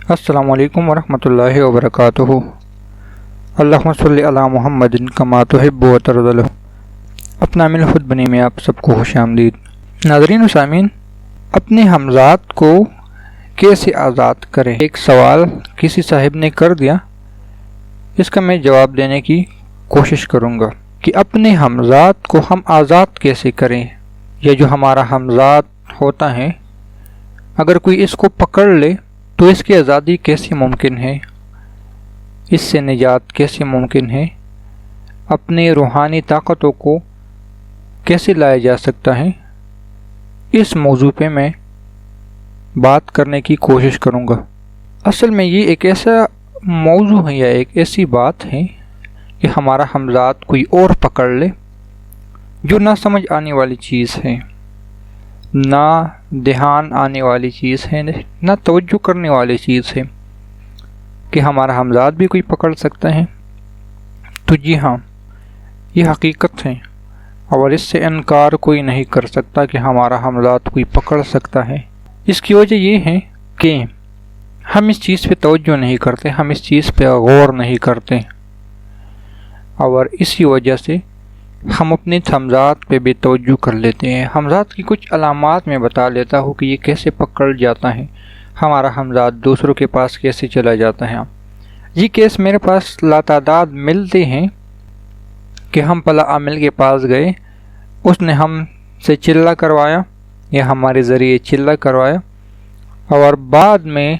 السلام علیکم ورحمۃ اللہ وبرکاتہ۔ اللہم صلی علی محمد کما تحب و ترضى۔ اپنا عمل خود بنی میں آپ سب کو خوش آمدید۔ ناظرین و سامعین، اپنے ہمزاد کو کیسے آزاد کریں، ایک سوال کسی صاحب نے کر دیا، اس کا میں جواب دینے کی کوشش کروں گا کہ اپنے ہمزاد کو ہم آزاد کیسے کریں، یا جو ہمارا ہمزاد ہوتا ہے اگر کوئی اس کو پکڑ لے تو اس کی آزادی کیسے ممکن ہے، اس سے نجات کیسے ممکن ہے، اپنے روحانی طاقتوں کو کیسے لایا جا سکتا ہے، اس موضوع پہ میں بات کرنے کی کوشش کروں گا۔ اصل میں یہ ایک ایسا موضوع ہے یا ایک ایسی بات ہے کہ ہمارا ہمزاد کوئی اور پکڑ لے جو نہ سمجھ آنے والی چیز ہے، نہ دھیان آنے والی چیز ہے، نہ توجہ کرنے والی چیز ہے کہ ہمارا ہمزاد بھی کوئی پکڑ سکتا ہے۔ تو جی ہاں، یہ حقیقت ہے اور اس سے انکار کوئی نہیں کر سکتا کہ ہمارا ہمزاد کوئی پکڑ سکتا ہے۔ اس کی وجہ یہ ہے کہ ہم اس چیز پہ توجہ نہیں کرتے، ہم اس چیز پہ غور نہیں کرتے، اور اسی وجہ سے ہم اپنے ہمزاد پہ بھی توجہ کر لیتے ہیں۔ ہمزاد کی کچھ علامات میں بتا لیتا ہوں کہ یہ کیسے پکڑ جاتا ہے، ہمارا ہمزاد دوسروں کے پاس کیسے چلا جاتا ہے۔ یہ کیس میرے پاس لاتعداد ملتے ہیں کہ ہم پلا عامل کے پاس گئے، اس نے ہم سے چلہ کروایا یا ہمارے ذریعے چلہ کروایا، اور بعد میں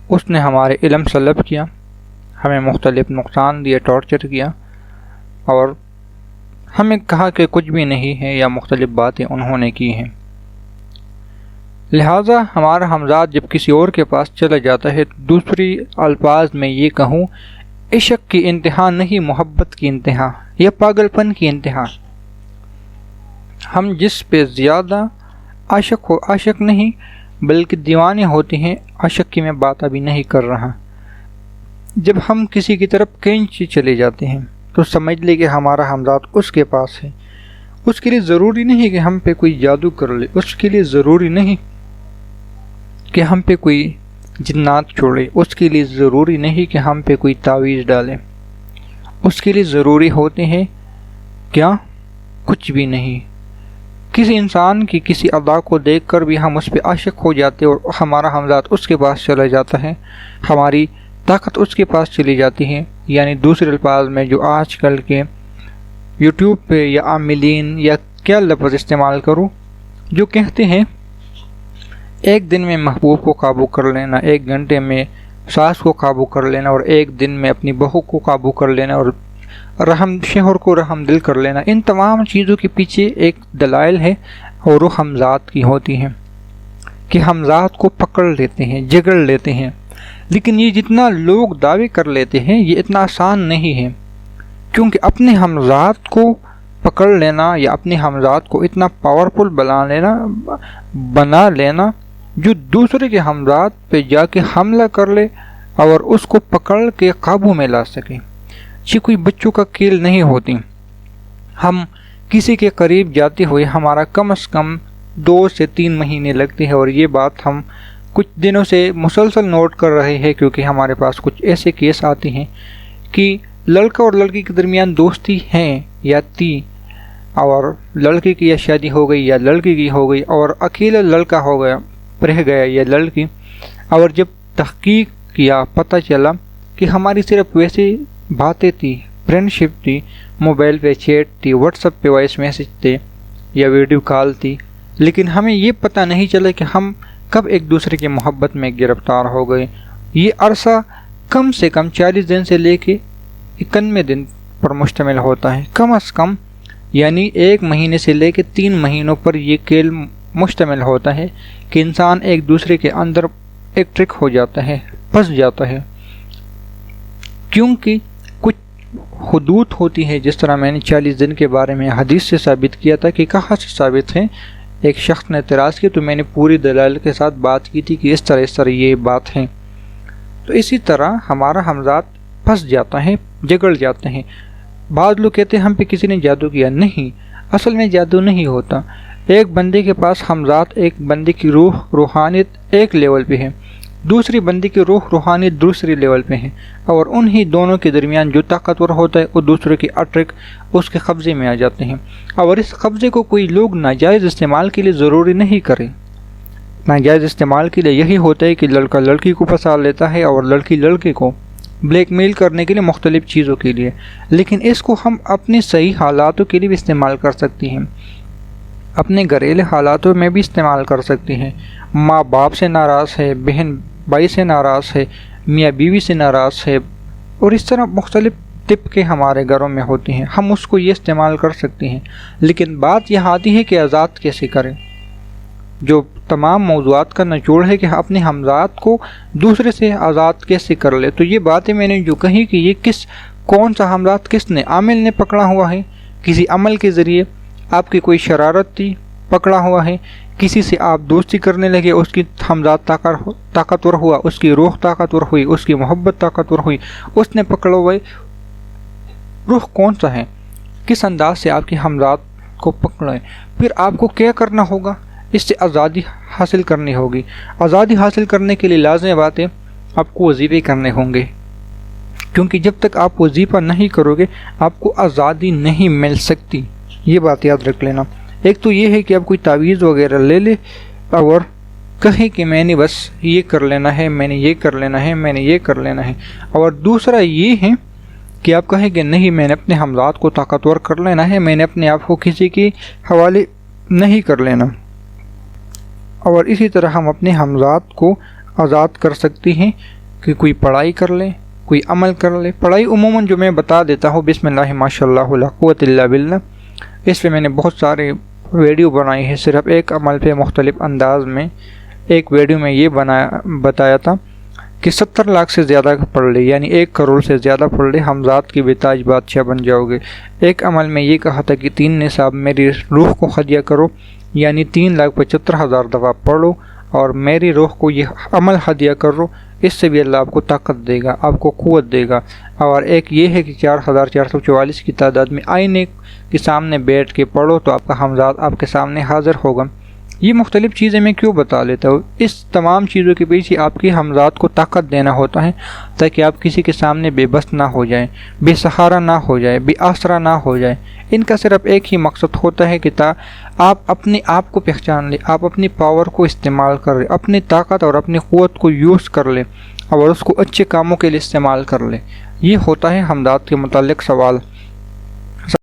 اس نے ہمارے علم سلب کیا، ہمیں مختلف نقصان دیا، ٹارچر کیا، اور ہمیں کہا کہ کچھ بھی نہیں ہے، یا مختلف باتیں انہوں نے کی ہیں۔ لہٰذا ہمارا ہمزاد جب کسی اور کے پاس چلا جاتا ہے، دوسری الفاظ میں یہ کہوں، عشق کی انتہا نہیں، محبت کی انتہا یا پاگل پن کی انتہا۔ ہم جس پہ زیادہ عاشق نہیں بلکہ دیوانے ہوتے ہیں، عاشق کی میں بات ابھی نہیں کر رہا، جب ہم کسی کی طرف کھینچے چلے جاتے ہیں تو سمجھ لے کہ ہمارا ہمزاد اس کے پاس ہے۔ اس کے لیے ضروری نہیں کہ ہم پہ کوئی جادو کر لے، اس کے لیے ضروری نہیں کہ ہم پہ کوئی جنات چھوڑے، اس کے لیے ضروری نہیں کہ ہم پہ کوئی تعویذ ڈالے، اس کے لیے ضروری ہوتے ہیں کیا؟ کچھ بھی نہیں۔ کسی انسان کی کسی ادا کو دیکھ کر بھی ہم اس پہ عاشق ہو جاتے اور ہمارا ہمزاد اس کے پاس چلا جاتا ہے، ہماری طاقت اس کے پاس چلی جاتی ہے۔ یعنی دوسرے الفاظ میں جو آج کل کے یوٹیوب پہ یا عاملین یا کیا لفظ استعمال کروں، جو کہتے ہیں ایک دن میں محبوب کو قابو کر لینا، ایک گھنٹے میں ساس کو قابو کر لینا، اور ایک دن میں اپنی بہو کو قابو کر لینا، اور شوہر کو رحم دل کر لینا، ان تمام چیزوں کے پیچھے ایک دلائل ہے، اور وہ ہمزاد کی ہوتی ہیں کہ ہمزاد کو پکڑ لیتے ہیں، جگڑ لیتے ہیں۔ لیکن یہ جتنا لوگ دعوے کر لیتے ہیں یہ اتنا آسان نہیں ہے، کیونکہ اپنے ہمزاد کو پکڑ لینا یا اپنے ہمزاد کو اتنا پاورفل بنا لینا جو دوسرے کے ہمزاد پہ جا کے حملہ کر لے اور اس کو پکڑ کے قابو میں لا سکے، یہ کوئی بچوں کا کھیل نہیں ہوتی۔ ہم کسی کے قریب جاتے ہوئے ہمارا کم از کم 2 سے 3 مہینے لگتے ہیں، اور یہ بات ہم کچھ دنوں سے مسلسل نوٹ کر رہے ہیں، کیونکہ ہمارے پاس کچھ ایسے کیس آتے ہیں کہ لڑکا اور لڑکی کے درمیان دوستی ہیں یا تھی، اور لڑکے کی یا شادی ہو گئی یا لڑکی کی ہو گئی، اور اکیلا لڑکا ہو گیا، رہ گیا یا لڑکی، اور جب تحقیق کیا پتہ چلا کہ ہماری صرف ویسے باتیں تھی، فرینڈشپ تھی، موبائل پہ چیٹ تھی، واٹس ایپ پہ وائس میسج تھے یا ویڈیو کال تھی، لیکن ہمیں یہ پتہ نہیں چلا کہ ہم کب ایک دوسرے کی محبت میں گرفتار ہو گئے۔ یہ عرصہ کم سے کم 40 دن سے لے کے 91 دن پر مشتمل ہوتا ہے، کم از کم، یعنی 1 مہینے سے لے کے 3 مہینوں پر یہ کھیل مشتمل ہوتا ہے کہ انسان ایک دوسرے کے اندر ایک ٹرک ہو جاتا ہے، پھنس جاتا ہے، کیونکہ کچھ حدود ہوتی ہے، جس طرح میں نے 40 دن کے بارے میں حدیث سے ثابت کیا تھا کہ کہاں سے ثابت ہے۔ ایک شخص نے اعتراض کی تو میں نے پوری دلائل کے ساتھ بات کی تھی کہ اس طرح یہ بات ہے۔ تو اسی طرح ہمارا ہمزاد پھنس جاتا ہے، جگڑ جاتے ہیں۔ بعض لوگ کہتے ہیں ہم پہ کسی نے جادو کیا، نہیں، اصل میں جادو نہیں ہوتا۔ ایک بندے کے پاس ہمزاد، ایک بندے کی روحانیت ایک لیول پہ ہے، دوسری بندے کی روح روحانیت دوسری لیول پہ ہے، اور انہی دونوں کے درمیان جو طاقتور ہوتا ہے وہ دوسرے کی اٹرک اس کے قبضے میں آ جاتے ہیں، اور اس قبضے کو کوئی لوگ ناجائز استعمال کے لیے ضروری نہیں کرے۔ ناجائز استعمال کے لیے یہی ہوتا ہے کہ لڑکا لڑکی کو پھنسا لیتا ہے اور لڑکی لڑکے کو بلیک میل کرنے کے لیے مختلف چیزوں کے لیے، لیکن اس کو ہم اپنے صحیح حالاتوں کے لیے بھی استعمال کر سکتی ہیں، اپنے گھریلو حالاتوں میں بھی استعمال کر سکتے ہیں۔ ماں باپ سے ناراض ہے، بہن بھائی سے ناراض ہے، میاں بیوی سے ناراض ہے، اور اس طرح مختلف طبقے ہمارے گھروں میں ہوتے ہیں، ہم اس کو یہ استعمال کر سکتے ہیں۔ لیکن بات یہ آتی ہے کہ آزاد کیسے کریں، جو تمام موضوعات کا نچوڑ ہے کہ اپنے ہمزاد کو دوسرے سے آزاد کیسے کر لے۔ تو یہ باتیں میں نے جو کہی کہ یہ کون سا ہمزاد کس نے، عامل نے پکڑا ہوا ہے، کسی عمل کے ذریعے آپ کی کوئی شرارت تھی پکڑا ہوا ہے، کسی سے آپ دوستی کرنے لگے، اس کی ہمزاد طاقتور ہوا، اس کی روح طاقتور ہوئی، اس کی محبت طاقتور ہوئی، اس نے پکڑا ہوا ہے۔ روح کون سا ہے، کس انداز سے آپ کی ہمزاد کو پکڑے، پھر آپ کو کیا کرنا ہوگا، اس سے آزادی حاصل کرنی ہوگی۔ آزادی حاصل کرنے کے لیے لازمی بات ہے آپ کو وظیفے کرنے ہوں گے، کیونکہ جب تک آپ وظیفہ نہیں کرو گے آپ کو آزادی نہیں مل سکتی، یہ بات یاد رکھ لینا۔ ایک تو یہ ہے کہ آپ کوئی تعویذ وغیرہ لے لے اور کہیں کہ میں نے بس یہ کر لینا ہے، میں نے یہ کر لینا ہے، میں نے یہ کر لینا ہے، اور دوسرا یہ ہے کہ آپ کہیں کہ نہیں میں نے اپنے ہمزاد کو طاقتور کر لینا ہے، میں نے اپنے آپ کو کسی کے حوالے نہیں کر لینا۔ اور اسی طرح ہم اپنے ہمزاد کو آزاد کر سکتے ہیں کہ کوئی پڑھائی کر لے، کوئی عمل کر لے۔ پڑھائی عموماً جو میں بتا دیتا ہوں، بسم اللہ ماشاء اللہ لا قوت الا باللہ، اس پہ میں نے بہت سارے ویڈیو بنائی ہے، صرف ایک عمل پہ مختلف انداز میں۔ ایک ویڈیو میں یہ بتایا تھا کہ 70 لاکھ سے زیادہ پڑھ لے، یعنی 1 کروڑ سے زیادہ پڑھ لے، ہمزاد کی بتاج بادشاہ بن جاؤ گے۔ ایک عمل میں یہ کہا تھا کہ 3 نصاب میری روح کو ہدیہ کرو، یعنی 3,75,000 دفعہ پڑھو اور میری روح کو یہ عمل ہدیہ کرو، اس سے بھی اللہ آپ کو طاقت دے گا، آپ کو قوت دے گا۔ اور ایک یہ ہے کہ 4,444 کی تعداد میں آئینے کے سامنے بیٹھ کے پڑھو تو آپ کا ہمزاد آپ کے سامنے حاضر ہوگا۔ یہ مختلف چیزیں میں کیوں بتا لیتا ہوں، اس تمام چیزوں کے پیچھے آپ کے ہمزاد کو طاقت دینا ہوتا ہے تاکہ آپ کسی کے سامنے بے بس نہ ہو جائیں، بے سہارا نہ ہو جائے، بے آسرا نہ ہو جائے۔ ان کا صرف ایک ہی مقصد ہوتا ہے کہ آپ اپنے آپ کو پہچان لیں، آپ اپنی پاور کو استعمال کر لیں، اپنی طاقت اور اپنی قوت کو یوز کر لیں اور اس کو اچھے کاموں کے لیے استعمال کر لیں۔ یہ ہوتا ہے ہمزاد کے متعلق سوال۔